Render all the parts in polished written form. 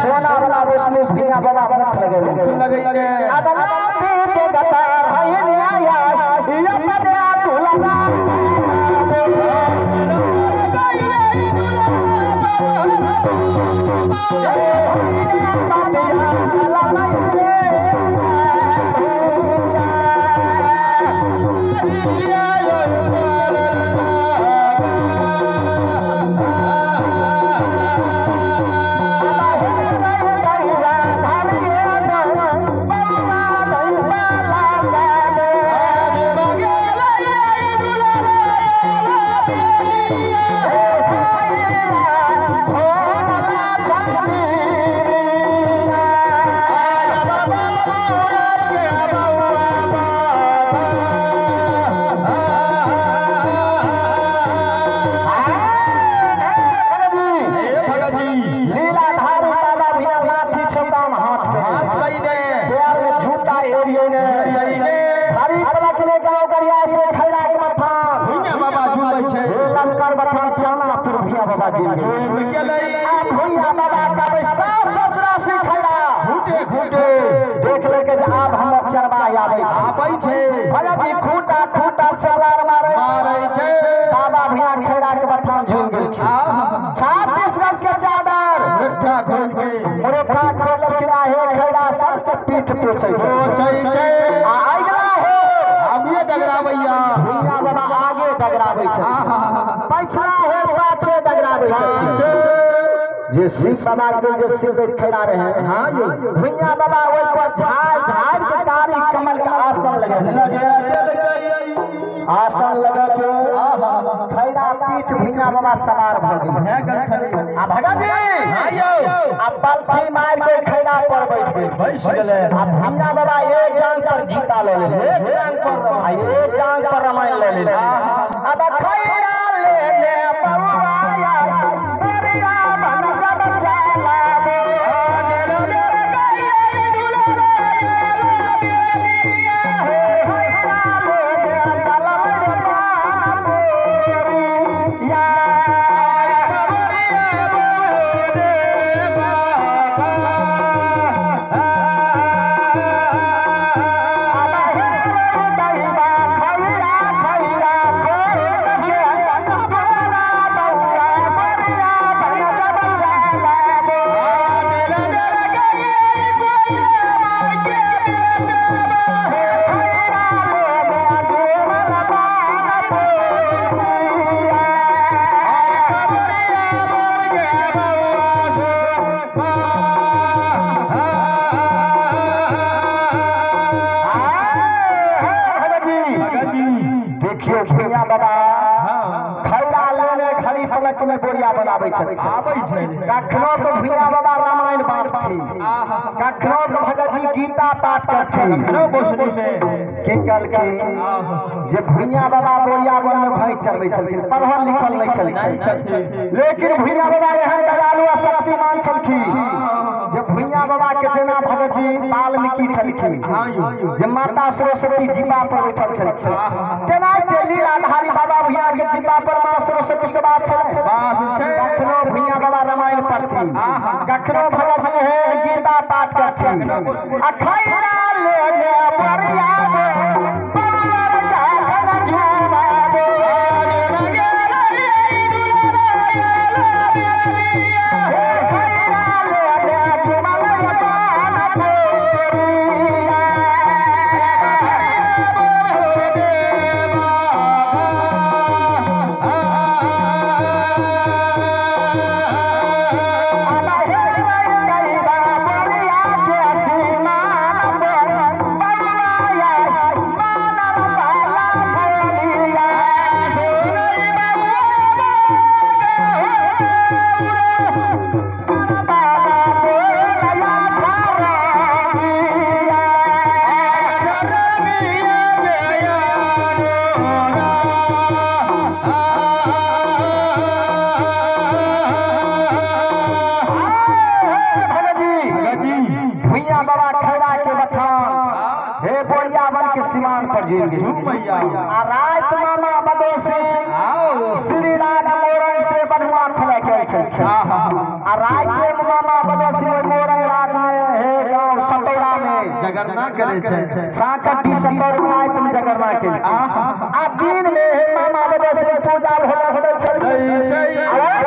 सोना वाला रोशनी भैया बड़ा बड़ा लगे अदला पे गतार है आया ये पदया तुलना देख लेके आप हम चरवा खूटा खूटा सलार मारे बाबा भैया खेड़ा के बथान झूम गए 36 वर्ष के चादर मुर्गा खोल के आहे खेड़ा सबसे पीठ पोछै छै आइगला हो आगे डगराबैया भैया बाबा आगे डगराबै छै पछड़ा है पाछे डगराबै छै जे शिव बाबा के जे शिव खड़ा रहे हां भैया बाबा ओइ पर झाड़ झाड़ के कारी कमल के आसन लगे आसन लगा के खैरा पीठ भैया बाबा सवार भ गए आ भगत जी हां यौ आ पलथी मार के खैरा पर बैठ गेले आ भैया बाबा एक जांग पर गीता ले ले एक जांग पर रामायण ले ले अब खैरा ले ले पौआया परिया में बोरिया बनाबै छै आबै छै कखनो के भैया बाबा रामायण बांटथि कखनो के भगत जी गीता पाठ करथि कखनो बोसरी में के कल के जे भैया बाबा बोरिया बन में भई चलबै छलखिन पढ़ल लिखल नहीं छलखिन लेकिन भैया बाबा एहन दयालु आ शक्तिमान छलखिन जे भैया बाबा के जेना भगत जी वाल्मीकि छलखिन जे माता सरस्वती जीवा पर बैठल छलखिन तेना तेली आधारी बाबा भैया के जीवा पर मां सरस्वती के बात छल कखनो भैया बाबा रामायण पढ़थि कखनो भगत जी है गीता पाठ करथि आ खैरा ले ले परिया मामा बदसी मोरंग रात में है गांव सतौरा में जगरना करे छे साकटी सतौर में तुम जगरना के आ दिन में है मामा बदसी पूजा होले छे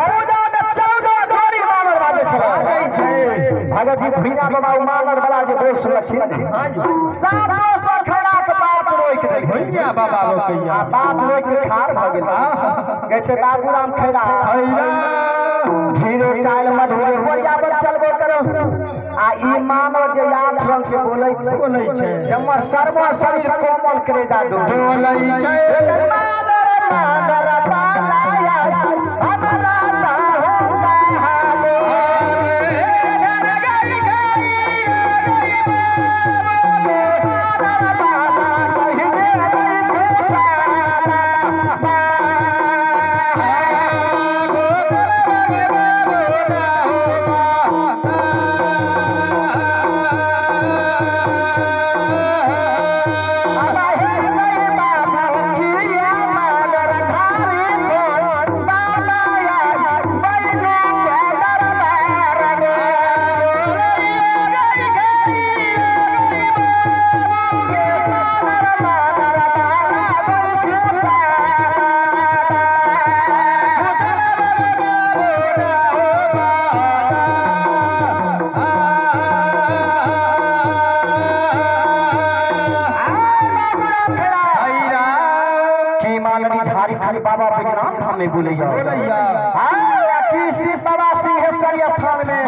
पूजा में 14 जोड़ी मानर बाजे छे भगत जी भैया बाबा मानर वाला जे दोष लखिन सारा सो खड़ा के बात रोक दे भैया बाबा रोकैया बात रोक के खार भ गेल कहै छै बाबूराम खैरा धीरे चाल मधुरे बोलिया बन चलबो करो आ ई मानो जे याद रंग के बोलै छै जमर सर्व शरीर कोमल करे जा बोलै छै मादर पालाया हमरा ना होता हाले बाबा बैजनाथ धाम में बोलैया हां किसी 87 स्थान में